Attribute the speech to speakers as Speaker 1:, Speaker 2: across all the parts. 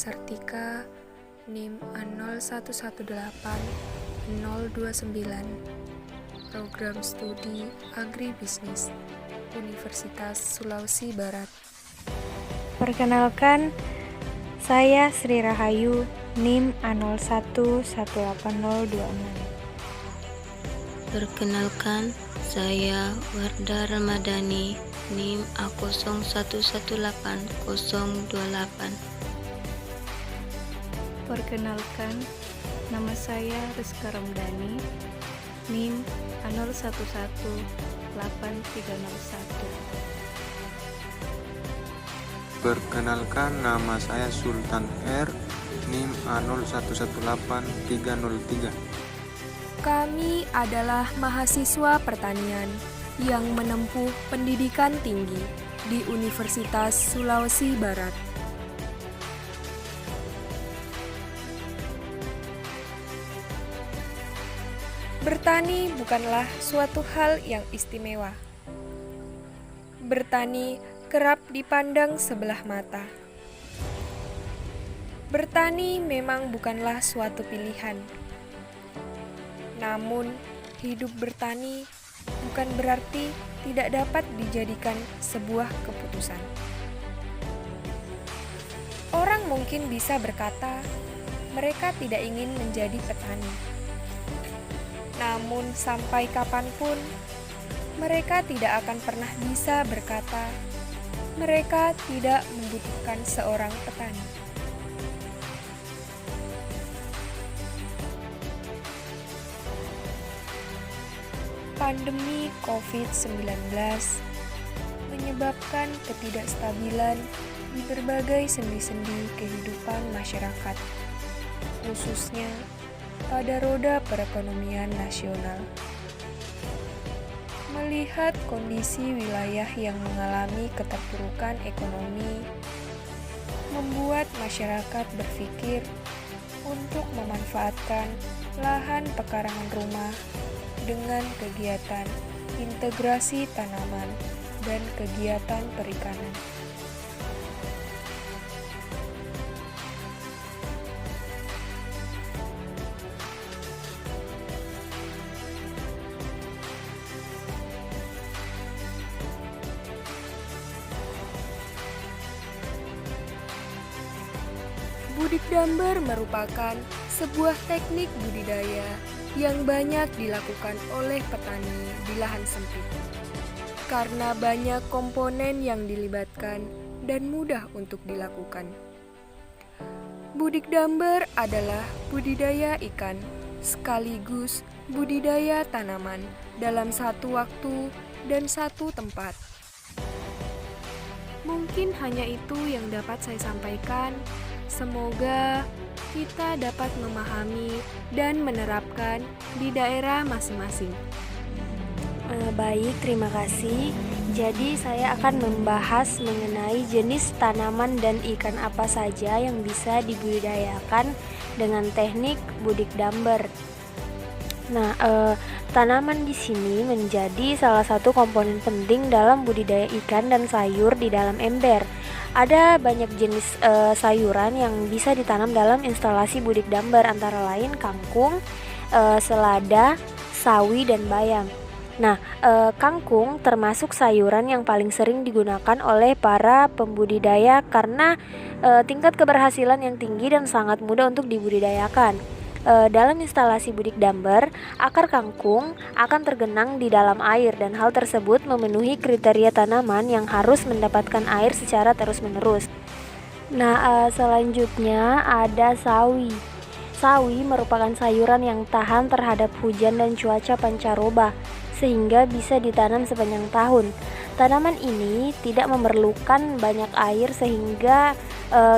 Speaker 1: Sartika, NIM A0118-029, Program Studi Agribisnis, Universitas Sulawesi Barat.
Speaker 2: Perkenalkan, saya Sri Rahayu, NIM A0118-026.
Speaker 3: Perkenalkan, saya Wardah Ramadhani, NIM A0118-028.
Speaker 4: Perkenalkan, nama saya Rizka Ramdhani, NIM A0118-8301.
Speaker 5: Perkenalkan, nama saya Sultan R, NIM A0118-303.
Speaker 1: Kami adalah mahasiswa pertanian yang menempuh pendidikan tinggi di Universitas Sulawesi Barat. Bertani bukanlah suatu hal yang istimewa. Bertani kerap dipandang sebelah mata. Bertani memang bukanlah suatu pilihan. Namun, hidup bertani bukan berarti tidak dapat dijadikan sebuah keputusan. Orang mungkin bisa berkata, mereka tidak ingin menjadi petani. Namun, sampai kapanpun, mereka tidak akan pernah bisa berkata, mereka tidak membutuhkan seorang petani. Pandemi COVID-19 menyebabkan ketidakstabilan di berbagai sendi-sendi kehidupan masyarakat, khususnya pada roda perekonomian nasional. Melihat kondisi wilayah yang mengalami keterpurukan ekonomi, membuat masyarakat berpikir untuk memanfaatkan lahan pekarangan rumah dengan kegiatan integrasi tanaman dan kegiatan perikanan. Budidamber merupakan sebuah teknik budidaya yang banyak dilakukan oleh petani di lahan sempit. Karena banyak komponen yang dilibatkan dan mudah untuk dilakukan. Budidamber adalah budidaya ikan sekaligus budidaya tanaman dalam satu waktu dan satu tempat. Mungkin hanya itu yang dapat saya sampaikan. Semoga kita dapat memahami dan menerapkan di daerah masing-masing.
Speaker 2: Baik, terima kasih. Jadi saya akan membahas mengenai jenis tanaman dan ikan apa saja yang bisa dibudidayakan dengan teknik budidamber. Nah, tanaman di sini menjadi salah satu komponen penting dalam budidaya ikan dan sayur di dalam ember. Ada banyak jenis sayuran yang bisa ditanam dalam instalasi budidamber, antara lain kangkung, selada, sawi, dan bayam. Nah, kangkung termasuk sayuran yang paling sering digunakan oleh para pembudidaya karena tingkat keberhasilan yang tinggi dan sangat mudah untuk dibudidayakan. Dalam instalasi budidamber, akar kangkung akan tergenang di dalam air dan hal tersebut memenuhi kriteria tanaman yang harus mendapatkan air secara terus-menerus. Nah, selanjutnya ada sawi. Sawi merupakan sayuran yang tahan terhadap hujan dan cuaca pancaroba, sehingga bisa ditanam sepanjang tahun. Tanaman ini tidak memerlukan banyak air sehingga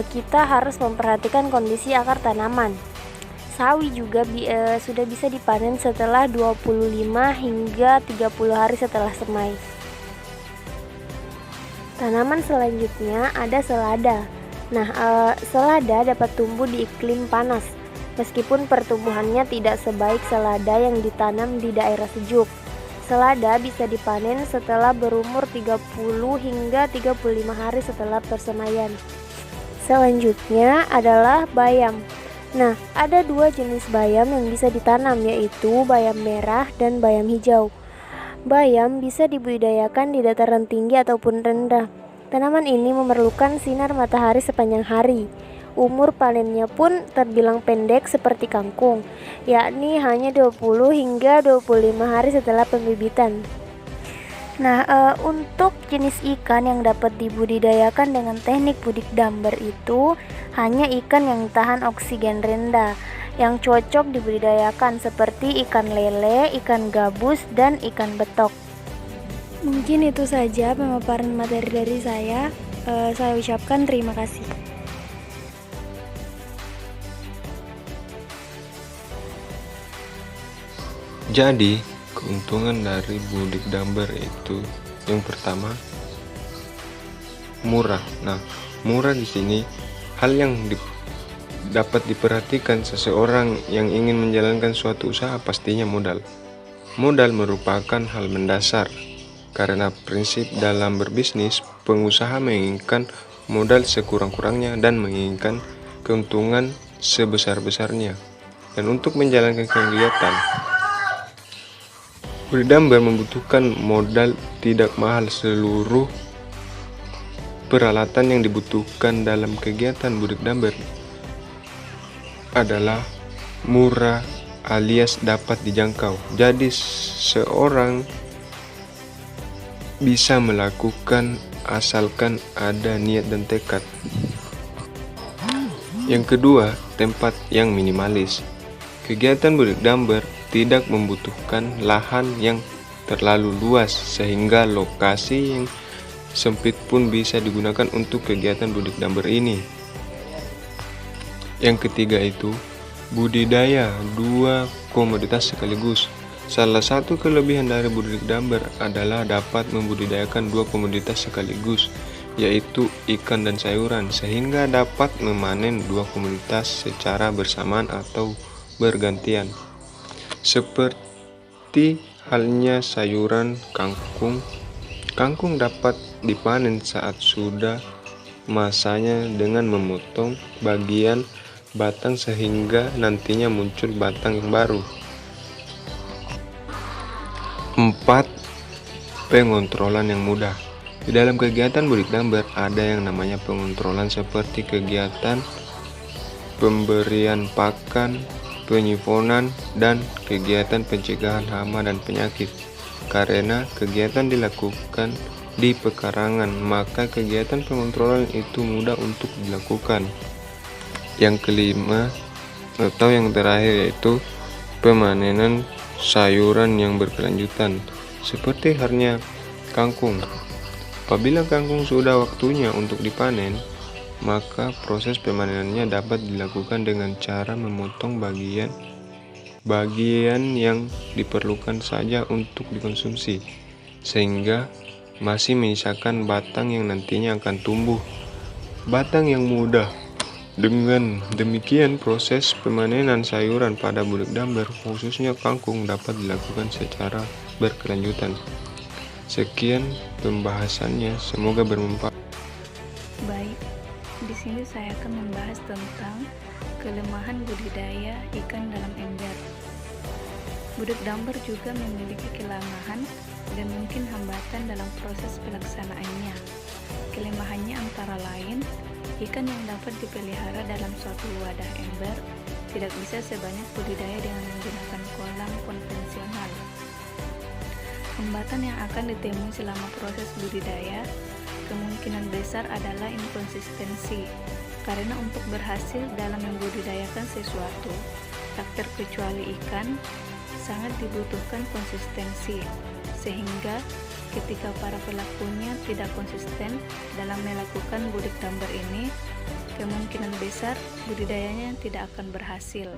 Speaker 2: kita harus memperhatikan kondisi akar tanaman. Sawi juga sudah bisa dipanen setelah 25 hingga 30 hari setelah semai. Tanaman selanjutnya ada selada. Nah, selada dapat tumbuh di iklim panas, meskipun pertumbuhannya tidak sebaik selada yang ditanam di daerah sejuk. Selada bisa dipanen setelah berumur 30 hingga 35 hari setelah persemaian. Selanjutnya adalah bayam. Nah, ada 2 jenis bayam yang bisa ditanam, yaitu bayam merah dan bayam hijau. Bayam bisa dibudidayakan di dataran tinggi ataupun rendah. Tanaman ini memerlukan sinar matahari sepanjang hari. Umur panennya pun terbilang pendek seperti kangkung, yakni hanya 20 hingga 25 hari setelah pembibitan. Nah, untuk jenis ikan yang dapat dibudidayakan dengan teknik budidamber itu hanya ikan yang tahan oksigen rendah, yang cocok dibudidayakan seperti ikan lele, ikan gabus, dan ikan betok. Mungkin itu saja pemaparan materi dari saya. Saya ucapkan terima kasih.
Speaker 5: Jadi, keuntungan dari budidamber itu yang pertama murah. Nah, murah di sini hal yang dapat diperhatikan seseorang yang ingin menjalankan suatu usaha pastinya modal. Modal merupakan hal mendasar karena prinsip dalam berbisnis, pengusaha menginginkan modal sekurang-kurangnya dan menginginkan keuntungan sebesar-besarnya. Dan untuk menjalankan kegiatan budidamber membutuhkan modal tidak mahal. Seluruh peralatan yang dibutuhkan dalam kegiatan budidamber adalah murah alias dapat dijangkau. Jadi seorang bisa melakukan asalkan ada niat dan tekad. Yang kedua, tempat yang minimalis. Kegiatan budidamber tidak membutuhkan lahan yang terlalu luas sehingga lokasi yang sempit pun bisa digunakan untuk kegiatan budidamber ini. Yang ketiga itu budidaya 2 komoditas sekaligus. Salah satu kelebihan dari budidamber adalah dapat membudidayakan 2 komoditas sekaligus, yaitu ikan dan sayuran, sehingga dapat memanen 2 komoditas secara bersamaan atau bergantian. Seperti halnya sayuran kangkung. Kangkung dapat dipanen saat sudah masanya dengan memotong bagian batang sehingga nantinya muncul batang yang baru. 4. Pengontrolan yang mudah. Di dalam kegiatan budidamber ada yang namanya pengontrolan seperti kegiatan pemberian pakan, penyifonan, dan kegiatan pencegahan hama dan penyakit. Karena kegiatan dilakukan di pekarangan, maka kegiatan pengontrolan itu mudah untuk dilakukan. Yang kelima atau yang terakhir yaitu pemanenan sayuran yang berkelanjutan, seperti halnya kangkung. Apabila kangkung sudah waktunya untuk dipanen, maka proses pemanenannya dapat dilakukan dengan cara memotong bagian yang diperlukan saja untuk dikonsumsi, sehingga masih menyisakan batang yang nantinya akan tumbuh batang yang mudah. Dengan demikian, proses pemanenan sayuran pada budidamber, khususnya kangkung, dapat dilakukan secara berkelanjutan. Sekian pembahasannya, semoga bermanfaat.
Speaker 4: Baik, di sini saya akan membahas tentang kelemahan budidaya ikan dalam ember. Budidamber juga memiliki kelemahan dan mungkin hambatan dalam proses pelaksanaannya. Kelemahannya antara lain, ikan yang dapat dipelihara dalam suatu wadah ember tidak bisa sebanyak budidaya dengan menggunakan kolam konvensional. Hambatan yang akan ditemui selama proses budidaya kemungkinan besar adalah inkonsistensi, karena untuk berhasil dalam membudidayakan sesuatu, tak terkecuali ikan, sangat dibutuhkan konsistensi, sehingga ketika para pelakunya tidak konsisten dalam melakukan budidamber ini, kemungkinan besar budidayanya tidak akan berhasil.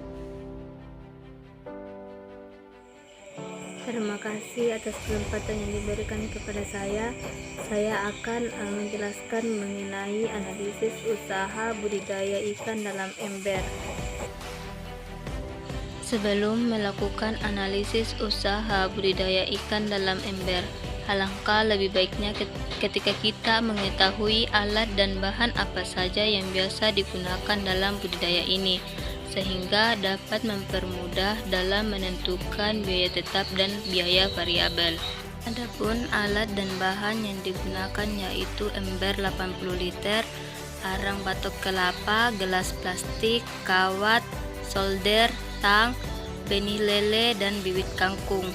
Speaker 2: Terima kasih atas kesempatan yang diberikan kepada saya. Saya akan menjelaskan mengenai analisis usaha budidaya ikan dalam ember.
Speaker 3: Sebelum melakukan analisis usaha budidaya ikan dalam ember, Alangkah lebih baiknya ketika kita mengetahui alat dan bahan apa saja yang biasa digunakan dalam budidaya ini, sehingga dapat mempermudah dalam menentukan biaya tetap dan biaya variabel. Adapun alat dan bahan yang digunakan yaitu ember 80 liter, arang batok kelapa, gelas plastik, kawat, solder, tang, benih lele, dan bibit kangkung.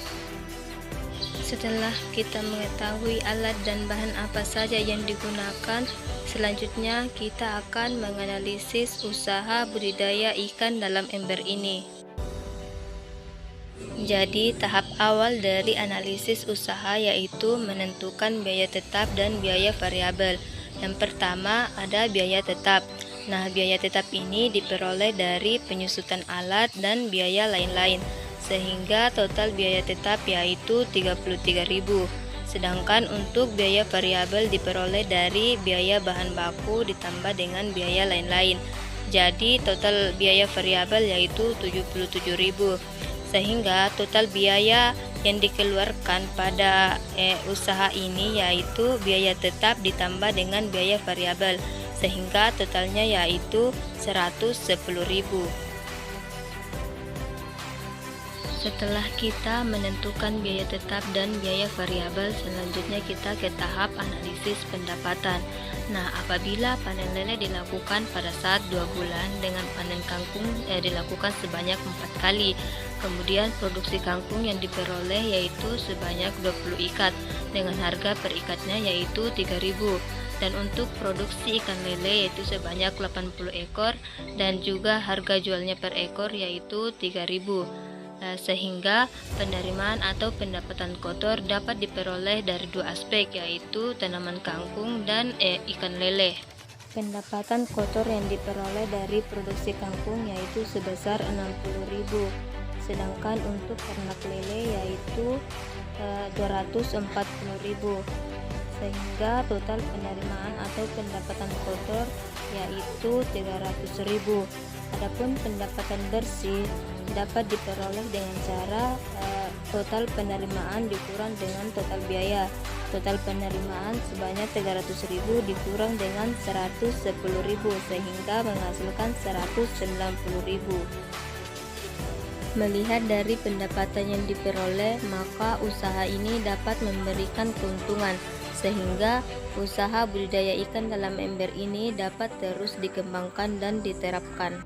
Speaker 3: Setelah kita mengetahui alat dan bahan apa saja yang digunakan, selanjutnya kita akan menganalisis usaha budidaya ikan dalam ember ini. Jadi, tahap awal dari analisis usaha yaitu menentukan biaya tetap dan biaya variabel. Yang pertama ada biaya tetap. Nah, biaya tetap ini diperoleh dari penyusutan alat dan biaya lain-lain, sehingga total biaya tetap yaitu 33.000. Sedangkan untuk biaya variabel diperoleh dari biaya bahan baku ditambah dengan biaya lain-lain. Jadi total biaya variabel yaitu 77.000. Sehingga total biaya yang dikeluarkan pada usaha ini yaitu biaya tetap ditambah dengan biaya variabel, sehingga totalnya yaitu 110.000. Setelah kita menentukan biaya tetap dan biaya variabel, selanjutnya kita ke tahap analisis pendapatan. Nah, apabila panen lele dilakukan pada saat 2 bulan dengan panen kangkung dilakukan sebanyak 4 kali. Kemudian produksi kangkung yang diperoleh yaitu sebanyak 20 ikat dengan harga per ikatnya yaitu 3.000. Dan untuk produksi ikan lele yaitu sebanyak 80 ekor dan juga harga jualnya per ekor yaitu 3.000. Sehingga penerimaan atau pendapatan kotor dapat diperoleh dari 2 aspek yaitu tanaman kangkung dan ikan lele. Pendapatan kotor yang diperoleh dari produksi kangkung yaitu sebesar 60.000, sedangkan untuk ternak lele yaitu 240.000, sehingga total penerimaan atau pendapatan kotor yaitu 300.000. Adapun pendapatan bersih dapat diperoleh dengan cara total penerimaan dikurang dengan total biaya. Total penerimaan sebanyak 300.000 dikurang dengan 110.000 sehingga menghasilkan 190.000. Melihat dari pendapatan yang diperoleh, maka usaha ini dapat memberikan keuntungan, sehingga usaha budidaya ikan dalam ember ini dapat terus dikembangkan dan diterapkan.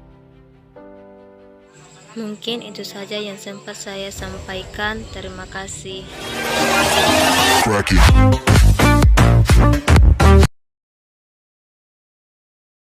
Speaker 3: Mungkin itu saja yang sempat saya sampaikan. Terima kasih.